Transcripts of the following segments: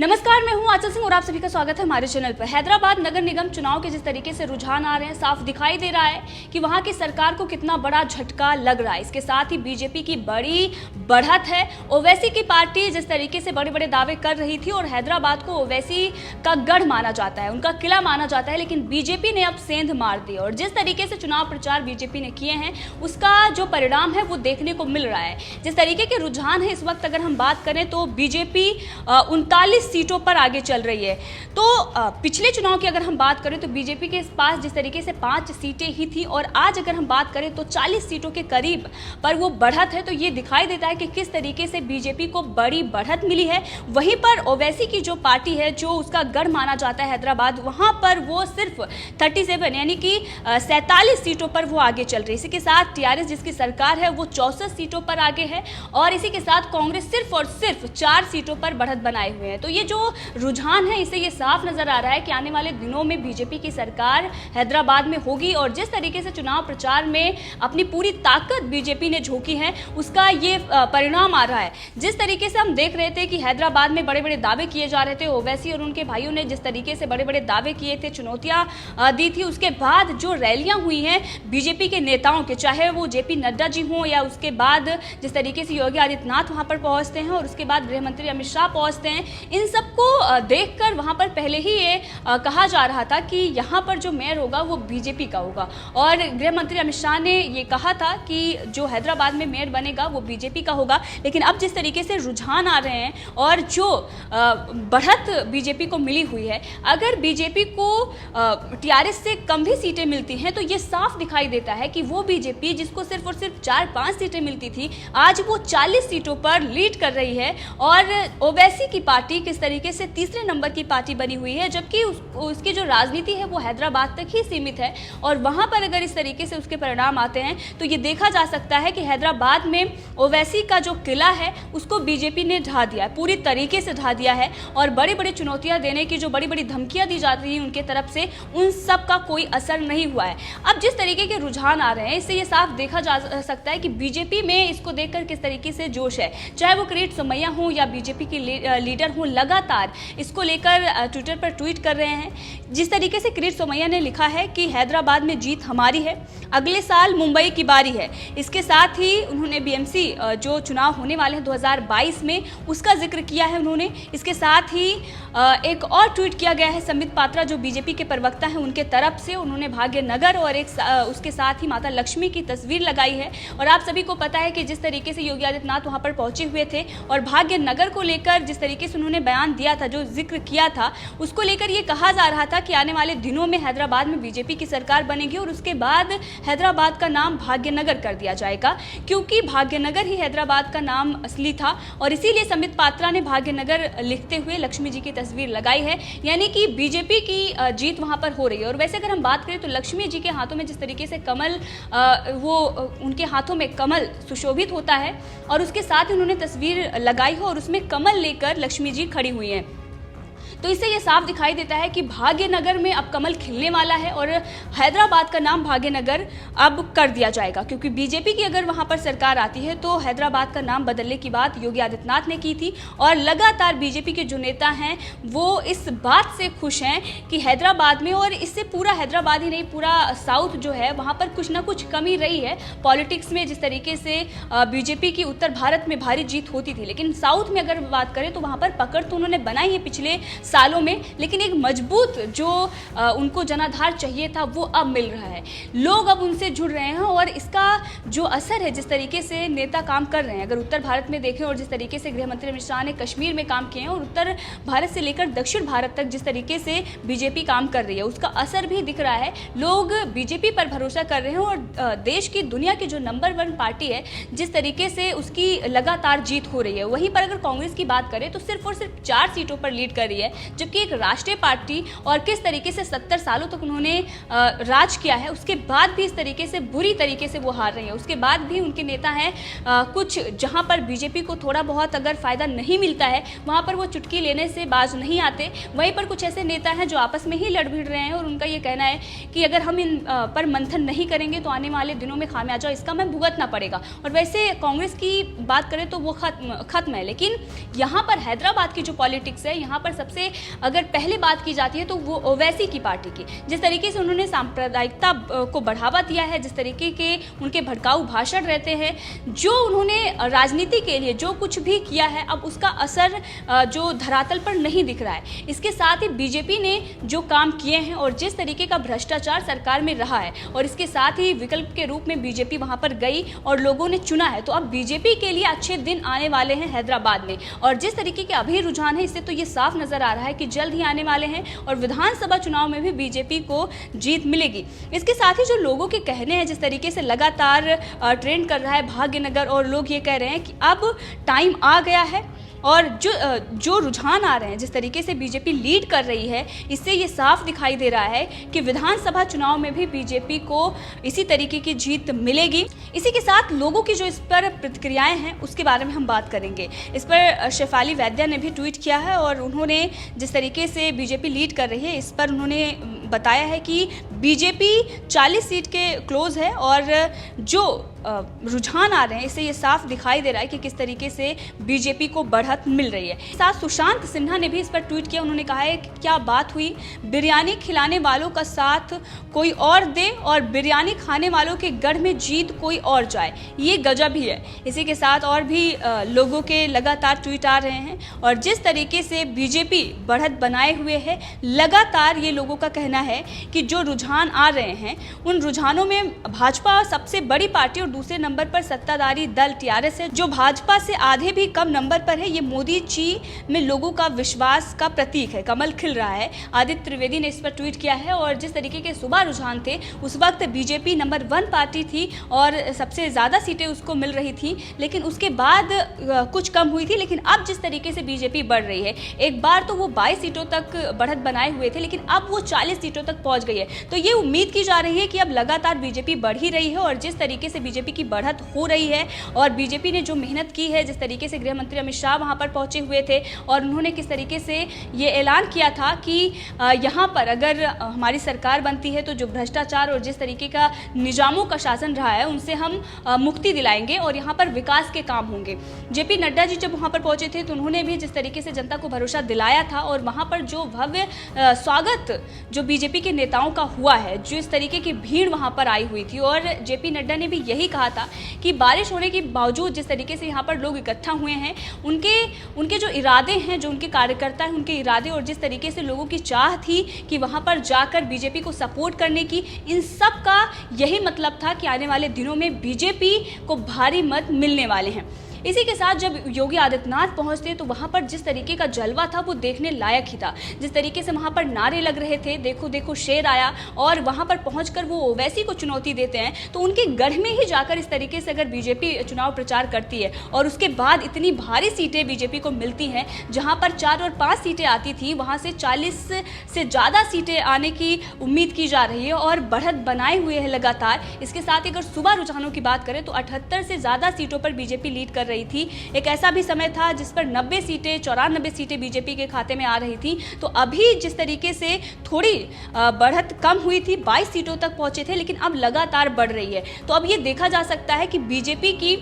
नमस्कार, मैं हूं आंचल सिंह और आप सभी का स्वागत है हमारे चैनल पर। हैदराबाद नगर निगम चुनाव के जिस तरीके से रुझान आ रहे हैं, साफ दिखाई दे रहा है कि वहां की सरकार को कितना बड़ा झटका लग रहा है। इसके साथ ही बीजेपी की बड़ी बढ़त है। ओवैसी की पार्टी जिस तरीके से बड़े बड़े दावे कर रही थी और हैदराबाद को ओवैसी का गढ़ माना जाता है, उनका किला माना जाता है, लेकिन बीजेपी ने अब सेंध मार दी और जिस तरीके से चुनाव प्रचार बीजेपी ने किए हैं उसका जो परिणाम है वो देखने को मिल रहा है। जिस तरीके के रुझान है इस वक्त अगर हम बात करें तो बीजेपी 39 सीटों पर आगे चल रही है। तो पिछले चुनाव की अगर हम बात करें तो बीजेपी के पास जिस तरीके से 5 सीटें ही थी और आज अगर हम बात करें तो 40 सीटों के करीब पर वो बढ़त है। तो ये दिखाई देता है कि किस तरीके से बीजेपी को बड़ी बढ़त मिली है। वहीं पर ओवैसी की जो पार्टी है, जो उसका गढ़ माना जाता है हैदराबाद, वहां पर वो सिर्फ 37 यानी कि 47 सीटों पर वो आगे चल रही है। इसी के साथ टीआरएस जिसकी सरकार है वो 64 सीटों पर आगे है और इसी के साथ कांग्रेस सिर्फ और सिर्फ 4 सीटों पर बढ़त बनाए हुए हैं। तो ये जो रुझान है इससे ये साफ नजर आ रहा है कि आने वाले दिनों में बीजेपी की सरकार हैदराबाद में होगी और जिस तरीके से चुनाव प्रचार में अपनी पूरी ताकत बीजेपी ने झोंकी है उसका ये परिणाम आ रहा है। जिस तरीके से हम देख रहे थे कि हैदराबाद में बड़े बड़े दावे किए जा रहे थे, ओवैसी और उनके भाइयों ने जिस तरीके से बड़े बड़े दावे किए थे, चुनौतियां दी थी, उसके बाद जो रैलियां हुई हैं बीजेपी के नेताओं के, चाहे वो जेपी नड्डा जी हों या उसके बाद जिस तरीके से योगी आदित्यनाथ वहां पर पहुंचते हैं और उसके बाद गृह मंत्री अमित शाह पहुंचते हैं, इन सबको देखकर वहां पर पहले ही ये कहा जा रहा था कि यहां पर जो मेयर होगा वो बीजेपी का होगा और गृह मंत्री अमित शाह ने ये कहा था कि जो हैदराबाद में मेयर बनेगा वो बीजेपी का होगा। लेकिन अब जिस तरीके से रुझान आ रहे हैं और जो बढ़त बीजेपी को मिली हुई है, अगर बीजेपी को टीआरएस से कम भी सीटें मिलती हैं तो ये साफ दिखाई देता है कि वो बीजेपी जिसको सिर्फ और सिर्फ 4-5 सीटें मिलती थी, आज वो 40 सीटों पर लीड कर रही है और ओवैसी की पार्टी किस तरीके से तीसरे नंबर की पार्टी बनी हुई है, जबकि उसकी जो राजनीति है वो हैदराबाद तक ही सीमित है। और वहां पर अगर इस तरीके से उसके परिणाम आते हैं तो ये देखा जा सकता है कि हैदराबाद में ओवैसी का जो किला है उसको बीजेपी ने ढा दिया है, पूरी तरीके से ढा दिया है और बड़ी बड़ी चुनौतियां देने की जो बड़ी बड़ी धमकियां दी जाती हैं उनके तरफ से, उन सब का कोई असर नहीं हुआ है। अब जिस तरीके के रुझान आ रहे हैं इससे ये साफ देखा जा सकता है कि बीजेपी में इसको देखकर किस तरीके से जोश है, चाहे वो किरीट सोमैया हो या बीजेपी की लीडर हो, लगातार इसको लेकर ट्विटर पर ट्वीट कर रहे हैं। जिस तरीके से किरीट सोमैया ने लिखा है कि हैदराबाद में जीत हमारी है, अगले साल मुंबई की बारी है। इसके साथ ही उन्होंने बीएमसी जो चुनाव होने वाले हैं 2022 में उसका जिक्र किया है उन्होंने। इसके साथ ही एक और ट्वीट किया गया है संबित पात्रा जो बीजेपी के प्रवक्ता हैं उनके तरफ से, उन्होंने भाग्यनगर और उसके साथ ही माता लक्ष्मी की तस्वीर लगाई है। और आप सभी को पता है कि जिस तरीके से योगी आदित्यनाथ वहां पर पहुंचे हुए थे और भाग्यनगर को लेकर जिस तरीके से उन्होंने बयान दिया था, जो जिक्र किया था, उसको लेकर ये कहा जा रहा था कि आने वाले दिनों में हैदराबाद में बीजेपी की सरकार बनेगी और उसके बाद हैदराबाद का नाम भाग्यनगर कर दिया जाएगा, क्योंकि भाग्यनगर ही हैदराबाद का नाम असली था। और इसीलिए संबित पात्रा ने भाग्यनगर लिखते हुए लक्ष्मी जी की तस्वीर लगाई है, यानी कि बीजेपी की जीत वहां पर हो रही है। और वैसे अगर हम बात करें तो लक्ष्मी जी के हाथों में जिस तरीके से कमल, वो उनके हाथों में कमल सुशोभित होता है और उसके साथ उन्होंने तस्वीर लगाई है और उसमें कमल लेकर लक्ष्मी जी खड़ी हुई हैं, तो इससे ये साफ दिखाई देता है कि भाग्यनगर में अब कमल खिलने वाला है और हैदराबाद का नाम भाग्यनगर अब कर दिया जाएगा, क्योंकि बीजेपी की अगर वहां पर सरकार आती है तो हैदराबाद का नाम बदलने की बात योगी आदित्यनाथ ने की थी और लगातार बीजेपी के जो नेता हैं वो इस बात से खुश हैं कि हैदराबाद में, और इससे पूरा हैदराबाद ही नहीं पूरा साउथ जो है वहां पर कुछ ना कुछ कमी रही है पॉलिटिक्स में। जिस तरीके से बीजेपी की उत्तर भारत में भारी जीत होती थी, लेकिन साउथ में अगर बात करें तो वहां पर पकड़ तो उन्होंने बनाई है पिछले सालों में, लेकिन एक मजबूत जो उनको जनाधार चाहिए था वो अब मिल रहा है। लोग अब उनसे जुड़ रहे हैं और इसका जो असर है, जिस तरीके से नेता काम कर रहे हैं, अगर उत्तर भारत में देखें और जिस तरीके से गृह मंत्री अमित शाह ने कश्मीर में काम किए हैं और उत्तर भारत से लेकर दक्षिण भारत तक जिस तरीके से बीजेपी काम कर रही है उसका असर भी दिख रहा है। लोग बीजेपी पर भरोसा कर रहे हैं और देश की, दुनिया की जो नंबर 1 पार्टी है जिस तरीके से उसकी लगातार जीत हो रही है। वहीं पर अगर कांग्रेस की बात करें तो सिर्फ और सिर्फ 4 सीटों पर लीड कर रही है जबकि एक राष्ट्रीय पार्टी और किस तरीके से 70 सालों तक उन्होंने राज किया है, उसके बाद भी इस तरीके से बुरी तरीके से वो हार रही है। उसके बाद भी उनके नेता हैं कुछ जहां पर बीजेपी को थोड़ा बहुत अगर फायदा नहीं मिलता है वहां पर वो चुटकी लेने से बाज नहीं आते। वहीं पर कुछ ऐसे नेता हैं जो आपस में ही लड़ भिड़ रहे हैं और उनका ये कहना है कि अगर हम इन पर मंथन नहीं करेंगे तो आने वाले दिनों में खामियाजा इसका हमें भुगतना पड़ेगा। और वैसे कांग्रेस की बात करें तो वो खत्म है, लेकिन यहाँ पर हैदराबाद की जो पॉलिटिक्स है, यहाँ पर सबसे अगर पहले बात की जाती है तो वो ओवैसी की पार्टी की, जिस तरीके से उन्होंने सांप्रदायिकता को बढ़ावा दिया है, जिस तरीके के उनके भड़काऊ भाषण रहते हैं, जो उन्होंने राजनीति के लिए जो कुछ भी किया है अब उसका असर जो धरातल पर नहीं दिख रहा है। इसके साथ ही बीजेपी ने जो काम किए हैं और जिस तरीके का भ्रष्टाचार सरकार में रहा है, और इसके साथ ही विकल्प के रूप में बीजेपी वहां पर गई और लोगों ने चुना है, तो अब बीजेपी के लिए अच्छे दिन आने वाले हैं हैदराबाद में। और जिस तरीके के अभी रुझान है इससे तो ये साफ नजर आ रहा है कि जल्द ही आने वाले हैं और विधानसभा चुनाव में भी बीजेपी को जीत मिलेगी। इसके साथ ही जो लोगों के कहने हैं, जिस तरीके से लगातार ट्रेंड कर रहा है भाग्यनगर, और लोग ये कह रहे हैं कि अब टाइम आ गया है, और जो रुझान आ रहे हैं, जिस तरीके से बीजेपी लीड कर रही है, इससे ये साफ दिखाई दे रहा है कि विधानसभा चुनाव में भी बीजेपी को इसी तरीके की जीत मिलेगी। इसी के साथ लोगों की जो इस पर प्रतिक्रियाएं हैं उसके बारे में हम बात करेंगे। इस पर शेफाली वैद्या ने भी ट्वीट किया है और उन्होंने जिस तरीके से बीजेपी लीड कर रही है इस पर उन्होंने बताया है कि बीजेपी 40 सीट के क्लोज है, और जो रुझान आ रहे हैं इससे ये साफ दिखाई दे रहा है कि किस तरीके से बीजेपी को बढ़त मिल रही है। साथ सुशांत सिन्हा ने भी इस पर ट्वीट किया। उन्होंने कहा है कि क्या बात हुई, बिरयानी खिलाने वालों का साथ कोई और दे और बिरयानी खाने वालों के गढ़ में जीत कोई और जाए, ये गजब ही है। इसी के साथ और भी लोगों के लगातार ट्वीट आ रहे हैं, और जिस तरीके से बीजेपी बढ़त बनाए हुए है, लगातार ये लोगों का कहना है कि जो रुझान आ रहे हैं उन रुझानों में भाजपा सबसे बड़ी पार्टी और दूसरे नंबर पर सत्ताधारी दल टीआरएस है, जो भाजपा से आधे भी कम नंबर पर है। ये मोदी जी में लोगों का विश्वास का प्रतीक है, कमल खिल रहा है। आदित्य त्रिवेदी ने इस पर ट्वीट किया है। और जिस तरीके के सुबह रुझान थे उस वक्त बीजेपी नंबर 1 पार्टी थी और सबसे ज़्यादा सीटें उसको मिल रही थी, लेकिन उसके बाद कुछ कम हुई थी। लेकिन अब जिस तरीके से बीजेपी बढ़ रही है, एक बार तो वो 22 सीटों तक बढ़त बनाए हुए थे, लेकिन अब वो 40 सीटों तक पहुंच गई है। तो ये उम्मीद की जा रही है कि अब लगातार बीजेपी बढ़ ही रही है, और जिस तरीके से बीजेपी की बढ़त हो रही है और बीजेपी ने जो मेहनत की है, जिस तरीके से गृह मंत्री अमित शाह वहां पर पहुंचे हुए थे और उन्होंने किस तरीके से ये ऐलान किया था कि यहां पर अगर हमारी सरकार बनती है तो जो भ्रष्टाचार और जिस तरीके का निजामों का शासन रहा है उनसे हम मुक्ति दिलाएंगे और यहाँ पर विकास के काम होंगे। जेपी नड्डा जी जब वहां पर पहुंचे थे तो उन्होंने भी जिस तरीके से जनता को भरोसा दिलाया था, और वहां पर जो भव्य स्वागत जो बीजेपी के नेताओं का हुआ है, जो इस तरीके की भीड़ वहां पर आई हुई थी, और जेपी नड्डा ने भी यही कहा था कि बारिश होने के बावजूद जिस तरीके से यहाँ पर लोग इकट्ठा हुए हैं, उनके जो इरादे हैं, जो उनके कार्यकर्ता हैं, उनके इरादे और जिस तरीके से लोगों की चाह थी कि वहाँ पर जाकर बीजेपी को सपोर्ट करने की, इन सब का यही मतलब था कि आने वाले दिनों में बीजेपी को भारी मत मिलने वाले हैं। इसी के साथ जब योगी आदित्यनाथ पहुंचते तो वहां पर जिस तरीके का जलवा था वो देखने लायक ही था। जिस तरीके से वहां पर नारे लग रहे थे, देखो देखो शेर आया, और वहां पर पहुंचकर वो ओवैसी को चुनौती देते हैं, तो उनके गढ़ में ही जाकर इस तरीके से अगर बीजेपी चुनाव प्रचार करती है और उसके बाद इतनी भारी सीटें बीजेपी को मिलती हैं, जहां पर 4 और 5 सीटें आती थी वहां से 40 से ज़्यादा सीटें आने की उम्मीद की जा रही है और बढ़त बनाए हुए है लगातार। इसके साथ ही अगर सुबह रुझानों की बात करें तो 78 से ज़्यादा सीटों पर बीजेपी लीड कर रही थी। एक ऐसा भी समय था जिस पर 90 सीटें 94 सीटें बीजेपी के खाते में आ रही थी। तो अभी जिस तरीके से थोड़ी बढ़त कम हुई थी, 22 सीटों तक पहुंचे थे, लेकिन अब लगातार बढ़ रही है। तो अब ये देखा जा सकता है कि बीजेपी की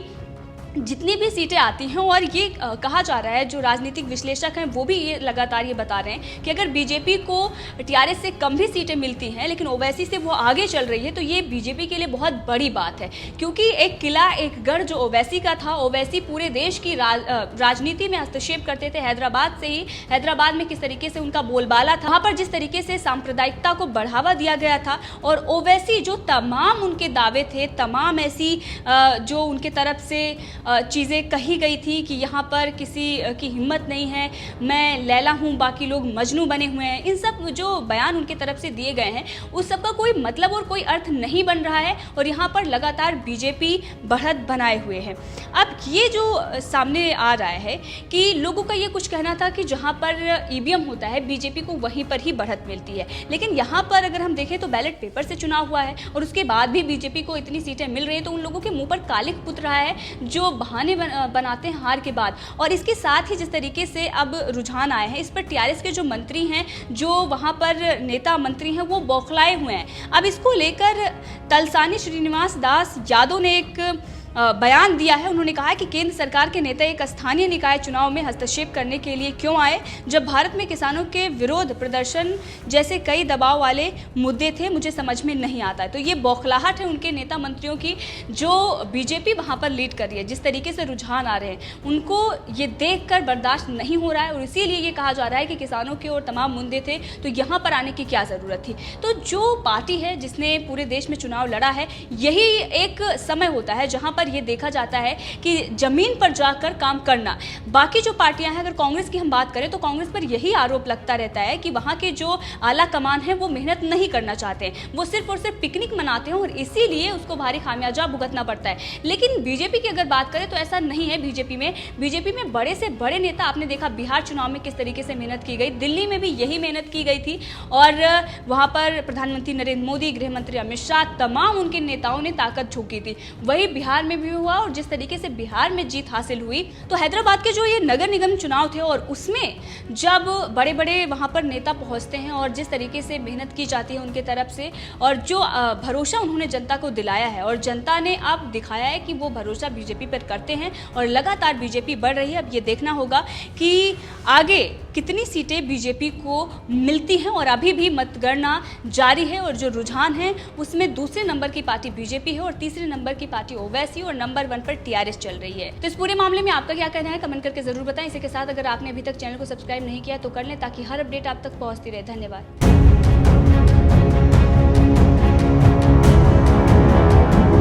जितनी भी सीटें आती हैं, और ये कहा जा रहा है, जो राजनीतिक विश्लेषक हैं वो भी ये लगातार ये बता रहे हैं कि अगर बीजेपी को टीआरएस से कम भी सीटें मिलती हैं लेकिन ओवैसी से वो आगे चल रही है, तो ये बीजेपी के लिए बहुत बड़ी बात है। क्योंकि एक किला, एक गढ़ जो ओवैसी का था, ओवैसी पूरे देश की राजनीति में हस्तक्षेप करते थे। हैदराबाद से ही, हैदराबाद में किस तरीके से उनका बोलबाला था, वहाँ पर जिस तरीके से सांप्रदायिकता को बढ़ावा दिया गया था, और ओवैसी जो तमाम उनके दावे थे, तमाम ऐसी जो उनके तरफ से चीज़ें कही गई थी कि यहाँ पर किसी की हिम्मत नहीं है, मैं लैला हूँ बाकी लोग मजनू बने हुए हैं, इन सब जो बयान उनके तरफ से दिए गए हैं उस सब का कोई मतलब और कोई अर्थ नहीं बन रहा है और यहाँ पर लगातार बीजेपी बढ़त बनाए हुए है। अब ये जो सामने आ रहा है कि लोगों का ये कुछ कहना था कि जहाँ पर ईवीएम होता है बीजेपी को वहीं पर ही बढ़त मिलती है, लेकिन यहाँ पर अगर हम देखें तो बैलेट पेपर से चुनाव हुआ है और उसके बाद भी बीजेपी को इतनी सीटें मिल रही हैं, तो उन लोगों के मुंह पर कालिक पुत रहा है जो बहाने बनाते हैं हार के बाद। और इसके साथ ही जिस तरीके से अब रुझान आए हैं, इस पर टीआरएस के जो मंत्री हैं, जो वहाँ पर नेता मंत्री हैं, वो बौखलाए हुए हैं। अब इसको लेकर तलसानी श्रीनिवास दास यादव ने एक बयान दिया है। उन्होंने कहा है कि केंद्र सरकार के नेता एक स्थानीय निकाय चुनाव में हस्तक्षेप करने के लिए क्यों आए, जब भारत में किसानों के विरोध प्रदर्शन जैसे कई दबाव वाले मुद्दे थे, मुझे समझ में नहीं आता है। तो ये बौखलाहट है उनके नेता मंत्रियों की, जो बीजेपी वहाँ पर लीड कर रही है। जिस तरीके से रुझान आ रहे हैं उनको ये देखकर बर्दाश्त नहीं हो रहा है और इसीलिए ये कहा जा रहा है कि किसानों के और तमाम मुद्दे थे तो यहाँ पर आने की क्या ज़रूरत थी। तो जो पार्टी है जिसने पूरे देश में चुनाव लड़ा है, यही एक समय होता है जहाँ पर ये देखा जाता है कि जमीन पर जाकर काम करना। बाकी जो पार्टियां हैं, अगर कांग्रेस की हम बात करें तो कांग्रेस पर यही आरोप लगता रहता है कि वहां के जो आला कमान है वो मेहनत नहीं करना चाहते हैं, वो सिर्फ और सिर्फ पिकनिक मनाते हैं और इसीलिए उसको भारी खामियाजा भुगतना पड़ता है। लेकिन बीजेपी की अगर बात करें तो ऐसा नहीं है। बीजेपी में बड़े से बड़े नेता, आपने देखा बिहार चुनाव में किस तरीके से मेहनत की गई, दिल्ली में भी यही मेहनत की गई थी और वहां पर प्रधानमंत्री नरेंद्र मोदी, गृह मंत्री अमित शाह, तमाम उनके नेताओं ने ताकत झोंकी थी। वही बिहार में भी हुआ और जिस तरीके से बिहार में जीत हासिल हुई, तो हैदराबाद के जो ये नगर निगम चुनाव थे और उसमें जब बड़े बड़े वहां पर नेता पहुंचते हैं और जिस तरीके से मेहनत की जाती है उनके तरफ से और जो भरोसा उन्होंने जनता को दिलाया है और जनता ने अब दिखाया है कि वो भरोसा बीजेपी पर करते हैं और लगातार बीजेपी बढ़ रही है। अब ये देखना होगा कि आगे कितनी सीटें बीजेपी को मिलती हैं और अभी भी मतगणना जारी है और जो रुझान है उसमें दूसरे नंबर की पार्टी बीजेपी है और तीसरे नंबर की पार्टी ओवैसी और नंबर 1 पर टीआरएस चल रही है। तो इस पूरे मामले में आपका क्या कहना है, कमेंट करके जरूर बताएं। इसी के साथ अगर आपने अभी तक चैनल को सब्सक्राइब नहीं किया तो कर लें ताकि हर अपडेट आप तक पहुंचती रहे। धन्यवाद।